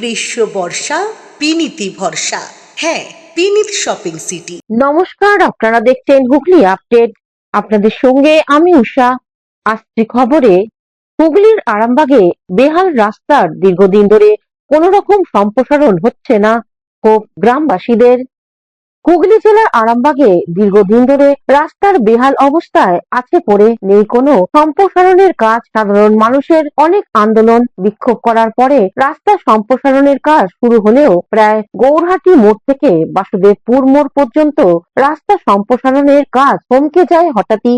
গ্রীষ্ম বর্ষা বিনীতি ভরসা। হ্যাঁ, বিনীত শপিং সিটি। নমস্কার, আপনারা দেখছেন হুগলি আপডেট। আপনাদের সঙ্গে আমি উষা। আসছি খবরে। হুগলির আরামবাগে বেহাল রাস্তার দীর্ঘদিন ধরে কোনো রকম সম্প্রসারণ হচ্ছে না, ক্ষোভ গ্রামবাসীদের। হুগলি জেলার আরামবাগে দীর্ঘদিন ধরে রাস্তার বেহাল অবস্থায় আছে পড়ে, নেই কোনো সম্প্রসারণের কাজ। সাধারণ মানুষের অনেক আন্দোলন বিক্ষোভ করার পরে রাস্তা সম্প্রসারণের কাজ শুরু হলেও প্রায় গৌরহাটি মোড় থেকে বাসুদেবপুর মোড় পর্যন্ত রাস্তা সম্প্রসারণের কাজ থমকে যায় হঠাৎই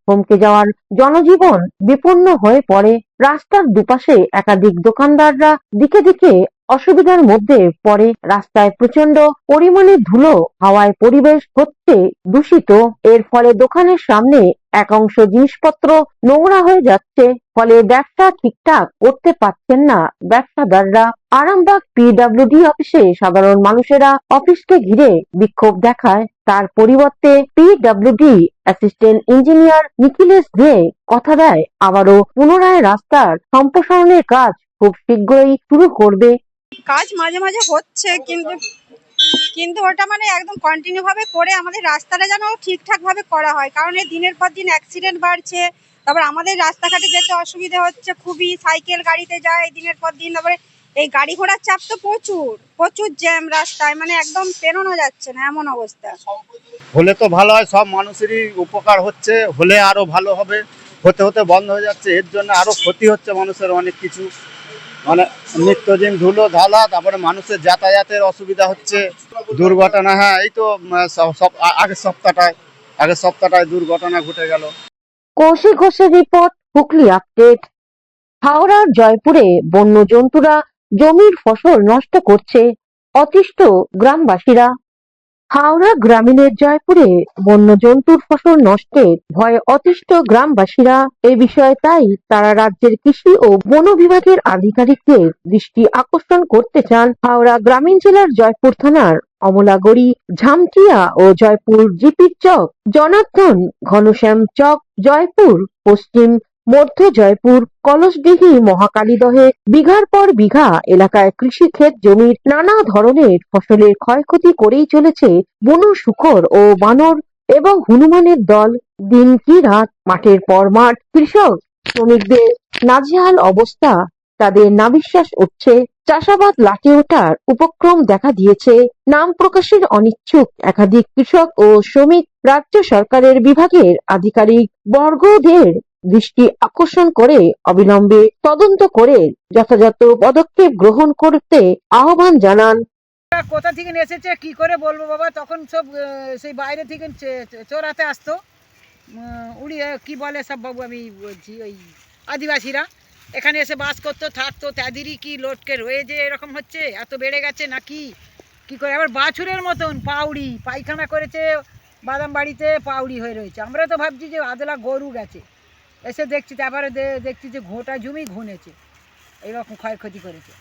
থমকে যাওয়ার জনজীবন বিপন্ন হয়ে পড়ে। রাস্তার দুপাশে একাধিক দোকানদাররা দিকে দিকে অসুবিধার মধ্যে পড়ে। রাস্তায় প্রচন্ড পরিমাণে ধুলো, হাওয়ায় পরিবেশ হচ্ছে দূষিত। এর ফলে দোকানের সামনে এক অংশ জিনিসপত্র নোংরা হয়ে যাচ্ছে, ফলে ব্যবসা ঠিকঠাক করতে পারছেন না ব্যবসাদাররা। আরামবাগ পিডব্লিউডি অফিসে সাধারণ মানুষেরা অফিসকে ঘিরে বিক্ষোভ দেখায়। তার পরিবর্তে পিডব্লিউডি অ্যাসিস্ট্যান্ট ইঞ্জিনিয়ার নিখিলেশ দে কথা দেয় আবারও পুনরায় রাস্তার সম্প্রসারণের কাজ খুব শীঘ্রই শুরু করবে। কাজ মাঝে মাঝে হচ্ছে, কিন্তু ওটা মানে একদম কন্টিনিউ ভাবে করে আমাদের রাস্তাটা যেন ঠিকঠাক ভাবে করা হয়, কারণ এই দিনের পর দিন অ্যাক্সিডেন্ট বাড়ছে। তারপর আমাদের রাস্তাঘাটে যেতে অসুবিধা হচ্ছে খুবই, সাইকেল গাড়িতে যায় দিনের পর দিন। তারপরে এই গাড়ি ঘোড়ার চাপ তো প্রচুর জ্যাম রাস্তায়, মানে একদম পেরোনো যাচ্ছে না এমন অবস্থা। হলে তো ভালো হয়, সব মানুষেরই উপকার হচ্ছে, হলে আরো ভালো হবে। হতে হতে বন্ধ হয়ে যাচ্ছে, এর জন্য আরো ক্ষতি হচ্ছে মানুষের অনেক কিছু, মানে নিত্যদিন ধুলো ধালা, তারপরে মানুষের যাতায়াতের অসুবিধা হচ্ছে, দুর্ঘটনা। হ্যাঁ, এই তো আগের সপ্তাহটায় দুর্ঘটনা ঘটে গেল। কৌশিক ঘোষের রিপোর্ট, হুগলি আপডেট। হাওড়ার জয়পুরে বন্য জন্তুরা জমির ফসল নষ্ট করছে, অতিষ্ঠ গ্রামবাসীরা। হাওড়া গ্রামীণের জয়পুরে বন্য জন্তুর ফসল নষ্টের ভয়ে অতিষ্ঠ গ্রামবাসীরা। এ বিষয়ে তাই তারা রাজ্যের কৃষি ও বন বিভাগের আধিকারিকদের দৃষ্টি আকর্ষণ করতে চান। হাওড়া গ্রামীণ জেলার জয়পুর থানার অমলাগড়ি, ঝামটিয়া ও জয়পুর জিপির চক, জনার্দন ঘনশ্যাম চক, জয়পুর পশ্চিম, মধ্য জয়পুর, কলসডিহি, মহাকালীদহে বিঘার পর বিঘা এলাকায় কৃষিক্ষেত জমির নানা ধরনের ফসলের ক্ষয়ক্ষতি করেই চলেছে বন শুকর ও বানর এবং হনুমানের দল। দিন কি রাত, মাঠের পর মাঠ, কৃষক শ্রমিকদের নাজেহাল অবস্থা, তাদের নাবিশ্বাস উঠছে। চাষাবাদ লাটে ওঠার উপক্রম দেখা দিয়েছে। নাম প্রকাশের অনিচ্ছুক একাধিক কৃষক ও শ্রমিক রাজ্য সরকারের বিভাগের আধিকারিক বর্গদের দৃষ্টি আকর্ষণ করে অবিলম্বে তদন্ত করে যথাযথ পদক্ষেপ গ্রহণ করতে আহ্বান জানান। কোথা থেকে এসেছে কি করে বলবো বাবা, তখন সব সেই বাইরে থেকে চোরাতে আসতো, উড়িয়ে কি বলে সব বাবু, আমি বলছি ওই আদিবাসীরা এখানে এসে বাস করতো থাকতো, তাদেরই কি লোটকে রয়েছে এরকম হচ্ছে, এত বেড়ে গেছে নাকি কি করে। আবার বাছুরের মতন পাউড়ি পায়খানা করেছে, বাদাম বাড়িতে পাউড়ি হয়ে রয়েছে। আমরা তো ভাবছি যে আদলা গরু গেছে, এসে দেখছি তারপরে দেখছি যে ঘোটা জমি ঘুনেছে, এইরকম ক্ষয়ক্ষতি করেছে।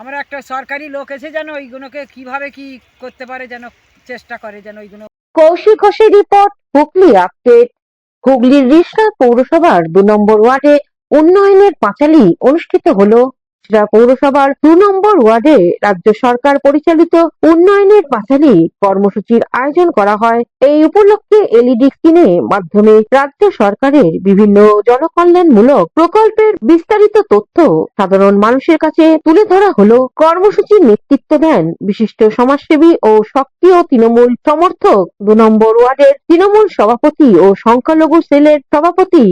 আমরা একটা সরকারি লোক এসে যেন ওইগুলোকে কিভাবে কি করতে পারে যেন চেষ্টা করে, যেন ওইগুলো। কৌশিক ঘোষের রিপোর্ট, হুগলি আপডেট। হুগলির রিষড়া পৌরসভার 2 নম্বর ওয়ার্ডে উন্নয়নের পাঁচালী অনুষ্ঠিত হলো। পৌরসভার 2 নম্বর ওয়ার্ডে রাজ্য সরকার পরিচালিত উন্নয়নের পাঁচালী কর্মসূচির আয়োজন করা হয়। এই উপলক্ষে এলইডি স্ক্রিনের মাধ্যমে রাজ্য সরকারের বিভিন্ন জনকল্যাণমূলক প্রকল্পের বিস্তারিত তথ্য সাধারণ মানুষের কাছে তুলে ধরা হলো। কর্মসূচির নেতৃত্ব দেন বিশিষ্ট সমাজসেবী ও সক্রিয় তৃণমূল সমর্থক 2 নম্বর ওয়ার্ডের তৃণমূল সভাপতি ও সংখ্যালঘু সেলের সভাপতি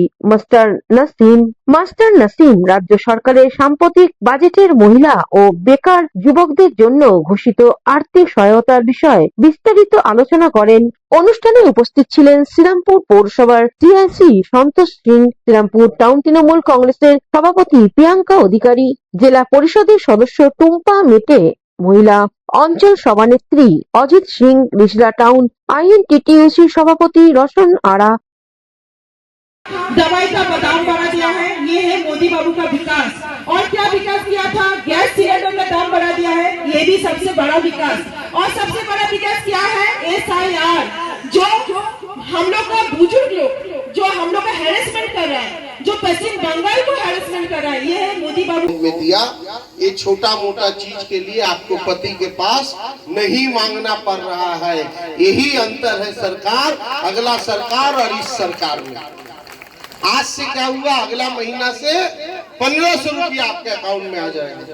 মাস্টার নাসিম। রাজ্য সরকারের সাম্প্রতিক বাজেটের মহিলা ও বেকার যুবকদের জন্য ঘোষিত আর্থিক সহায়তার বিষয়ে বিস্তারিত আলোচনা করেন। অনুষ্ঠানে উপস্থিত ছিলেন শ্রীরামপুর পৌরসভার টিআইসি সন্তোষ সিং, শ্রীরামপুর টাউন তৃণমূল কংগ্রেসের সভাপতি প্রিয়াঙ্কা অধিকারী, জেলা পরিষদের সদস্য টুম্পা মেটে, মহিলা অঞ্চল সভানেত্রী অজিত সিং, রিষড়া টাউন আইএনটিটিইউসি সভাপতি রোशन आड़ा। दवाई का दाम बढ़ा दिया है, ये है मोदी बाबू का विकास। और क्या विकास किया था? गैस सिलेंडर का दाम बढ़ा दिया है, ये भी सबसे बड़ा विकास। और सबसे बड़ा विकास क्या है? SIR, जो हम लोग का बुजुर्ग लोग जो हम लोग का हैरेसमेंट कर रहा है, जो पश्चिम बंगाल को हैरेसमेंट कर रहा है, ये है मोदी बाबू में दिया। ये छोटा मोटा चीज के लिए आपको पति के पास नहीं मांगना पड़ रहा है। यही अंतर है सरकार, अगला सरकार और इस सरकार में। आज से क्या हुआ, अगला महीना से 1500 रुपया आपके अकाउंट में आ जाएगा।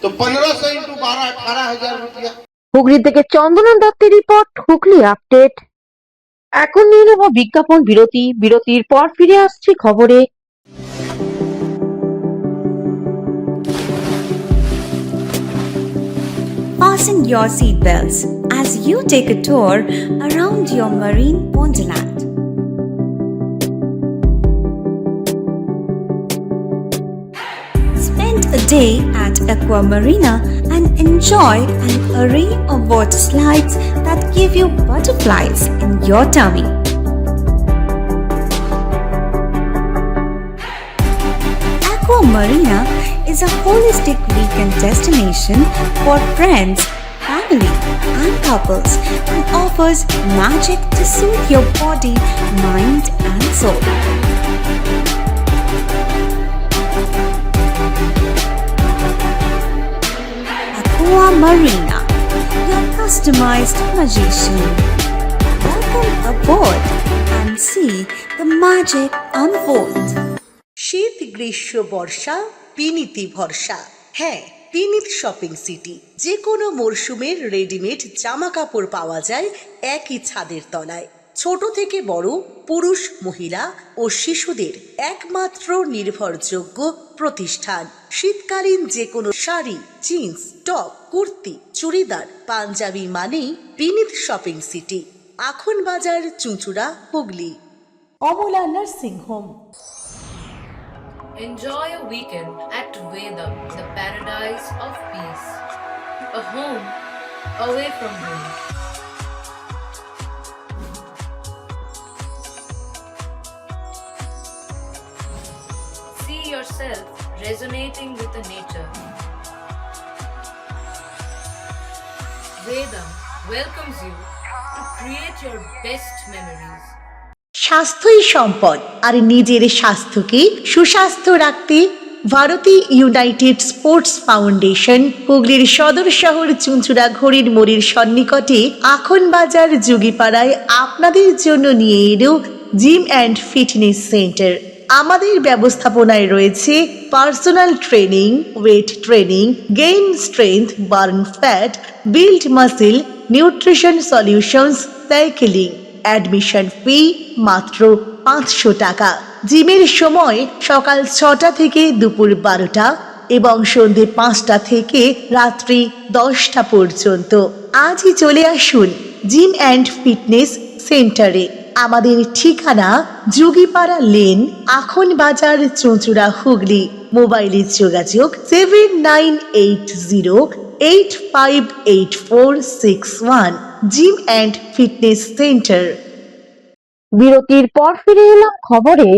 तो 1500 इंटू 12 18,000 रुपया। হুগলি থেকে চন্দনন দত্তের রিপোর্ট, হুগলি আপডেট। এখন নিয়ে নেব বিজ্ঞাপন বিরতি। বিরতির পর ফিরে আসছি খবরে। Fasten your seatbelts as you take a tour around your marine wonderland. Spend a day at Aqua Marina and enjoy an array of water slides that give you butterflies in your tummy. Aqua Marina is a holistic weekend destination for friends, family, and couples and offers magic to soothe your body, mind, and soul. Aqua Marina, your customized magician. Welcome aboard and see the magic unfold. শীত গ্রীষ্ম বর্ষা পিনিতি ভরসা। হ্যাঁ, পিনিত shopping city. যে কোনো মরশুমের readymade জামা কাপড় পাওয়া যায় একই ছাদের তলায়। ছোট থেকে বড়, পুরুষ, মহিলা ও শিশুদের একমাত্র নির্ভরযোগ্য প্রতিষ্ঠান। শীতকালীন যে কোনো শাড়ি, জিন্স, টপ, কুর্তি, চুড়িদার, পাঞ্জাবি মানেই Pinit shopping city. Akhan Bazar, Chuchura, Hooghly. Amala nursing home. Enjoy a weekend at Vedam, the paradise of peace. A home away from home. See yourself resonating with the nature. Vedam welcomes you to create your best memories. স্বাস্থ্যই সম্পদ, আর নিজের স্বাস্থ্যকে সুস্বাস্থ্য রাখতে Bharati United sports foundation হুগলির সদর শহর চুঁচুড়া ঘড়ির মোড়ের সন্নিকটে আখন বাজার যুগিপাড়ায় আপনাদের জন্য নিয়ে এলো জিম অ্যান্ড ফিটনেস সেন্টার। আমাদের ব্যবস্থাপনায় রয়েছে personal training, weight training, gain strength, burn fat, build muscle, nutrition solutions, cycling. Admission ফি মাত্র 500 টাকা। জিমের সময় সকাল 6টা থেকে দুপুর 12টা এবং সন্ধে 5টা থেকে রাত্রি 10টা পর্যন্ত। আজই চলে আসুন জিম অ্যান্ড ফিটনেস সেন্টারে। আমাদের ঠিকানা যুগিপাড়া লেন, আখন বাজার, চুঁচুড়া, হুগলি। মোবাইলের যোগাযোগ 7980858461। Gym and fitness centre. বিরতির পর ফিরে এলাম খবরে।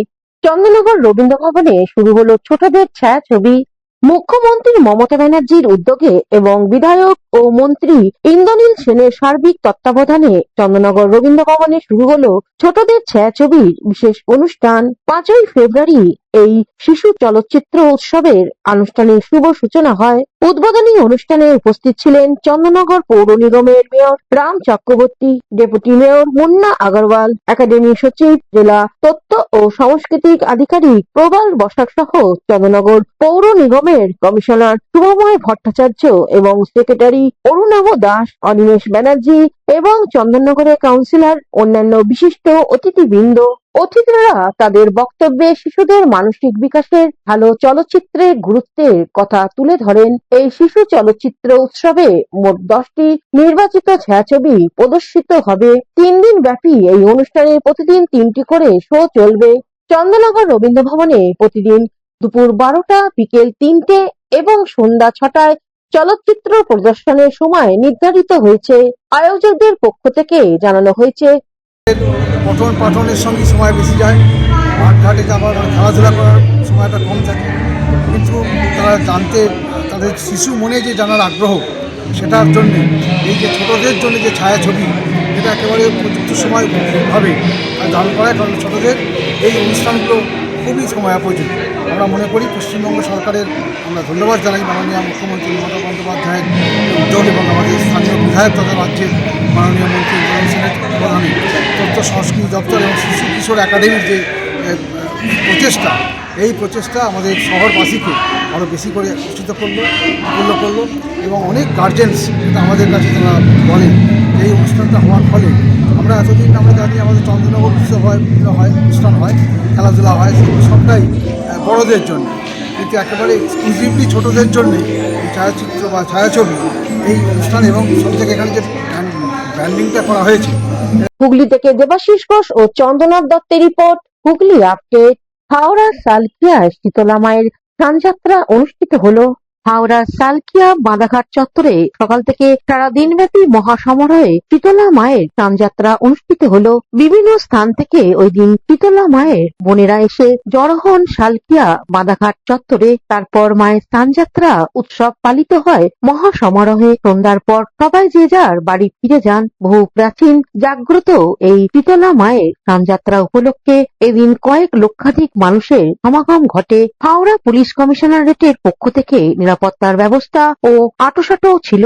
চন্দননগর রবীন্দ্র ভবনে শুরু হলো ছোটদের ছায়াছবি। মুখ্যমন্ত্রী মমতা ব্যানার্জির উদ্যোগে এবং বিধায়ক ও মন্ত্রী ইন্দ্রনীল সেনের সার্বিক তত্ত্বাবধানে চন্দননগর রবীন্দ্র ভবনে শুরু হলো ছোটদের ছায়াছবির বিশেষ অনুষ্ঠান। 5ই ফেব্রুয়ারি এই শিশু চলচ্চিত্র উৎসবের আনুষ্ঠানিক শুভ সূচনা হয়। উদ্বোধনী অনুষ্ঠানে উপস্থিত ছিলেন চন্দননগর পৌর নিগমের mayor Ram Chakraborty, deputy mayor Munna Agarwal, academy সচিব, জেলা তথ্য ও সাংস্কৃতিক আধিকারিক প্রবাল বসাক সহ চন্দননগর পৌর নিগমের কমিশনার শুভময় ভট্টাচার্য এবং সেক্রেটারি অরুণাভ দাস, অনিমেষ ব্যানার্জি এবং চন্দননগরের কাউন্সিলর অন্যান্য বিশিষ্ট অতিথিবৃন্দ। অতিথিরা তাদের বক্তব্যে শিশুদের মানসিক বিকাশের ভালো চলচ্চিত্রের গুরুত্বের কথা তুলে ধরেন। এই শিশু চলচ্চিত্র উৎসবে মোট 10টি নির্বাচিত ছায়াছবি প্রদর্শিত হবে। 3 দিন ব্যাপী এই অনুষ্ঠানে প্রতিদিন 3টি করে শো চলবে। চন্দননগর রবীন্দ্র ভবনে প্রতিদিন দুপুর 12টা, বিকেল 3টে এবং সন্ধ্যা 6টায় চলচ্চিত্র প্রদর্শনের সময় নির্ধারিত হয়েছে। আয়োজকদের পক্ষ থেকে জানানো হয়েছে, পঠন পাঠনের সঙ্গে সময় বেশি যায়, মাঠঘাটে যাওয়ার খেলাধুলা করার সময়টা কম থাকে, কিন্তু তারা জানতে, তাদের শিশু মনে যে জানার আগ্রহ, সেটার জন্যে এই যে ছোটদের জন্য যে ছায়াছবি, এটা একেবারে উপযুক্ত সময়ভাবে দান করায়। কারণ ছোটদের এই অনুষ্ঠানগুলো খুবই সময়োপযোগী। আমরা মনে করি পশ্চিমবঙ্গ সরকারের আমরা ধন্যবাদ জানাই মাননীয় মুখ্যমন্ত্রী মমতা বন্দ্যোপাধ্যায়ের উদ্যোগ এবং আমাদের স্থানীয় বিধায়ক তথা রাজ্যের মাননীয় মন্ত্রী সেনেট প্রধানের তথ্য সংস্কৃতি দপ্তর এবং শিশু কিশোর একাডেমির যে প্রচেষ্টা, এই প্রচেষ্টা আমাদের শহরবাসীকে আরও বেশি করে উৎসাহিত করলো এবং অনেক গার্জেন্স এটা আমাদের কাছে তারা বলেন এই অনুষ্ঠানটা হওয়ার ফলে আমরা এতদিন আমরা জানি আমাদের চন্দ্রনগর উৎসব হয়, বিভিন্ন হয়, অনুষ্ঠান হয়, খেলাধুলা হয়, সেগুলো সবটাই বড়োদের জন্য, কিন্তু একেবারে এক্সক্লুসিভলি ছোটোদের জন্যে এই ছায়াচিত্র বা ছায়াছবি এই অনুষ্ঠান এবং সব থেকে এখানে যে ব্র্যান্ডিংটা করা হয়েছে। হুগলি থেকে দেবাশিস ঘোষ ও চন্দ্রনাথ দত্তের রিপোর্ট, হুগলি আপডেট। হাওড়া সালকিয়ায় শীতলা মায়ের স্নানযাত্রা অনুষ্ঠিত হলো। হাওড়া সালকিয়া বাঁধাঘাট চত্বরে সকাল থেকে সারা দিনব্যাপী মহাসমারোহে শীতলা মায়ের স্নানযাত্রা অনুষ্ঠিত হলো। বিভিন্ন স্থান থেকে ওই দিন শীতলা মায়ের বোনেরা এসে জড়ো হন সালকিয়া বাঁধাঘাট চত্বরে। তারপর মায়ের স্নানযাত্রা উৎসব পালিত হয় মহাসমারোহে। সন্ধ্যার পর সবাই যে যার বাড়ি ফিরে যান। বহু প্রাচীন জাগ্রত এই শীতলা মায়ের স্নানযাত্রা উপলক্ষে এদিন কয়েক লক্ষাধিক মানুষের সমাগম ঘটে। হাওড়া পুলিশ কমিশনারেটের পক্ষ থেকে নিরাপত্তার ব্যবস্থা ও আঁটোসাঁটো ছিল।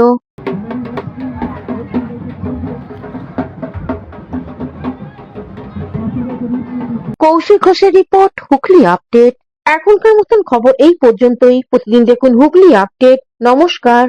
কৌশিক ঘোষের রিপোর্ট, হুগলি আপডেট। এখনকার মতন খবর এই পর্যন্তই। প্রতিদিন দেখুন হুগলি আপডেট। নমস্কার।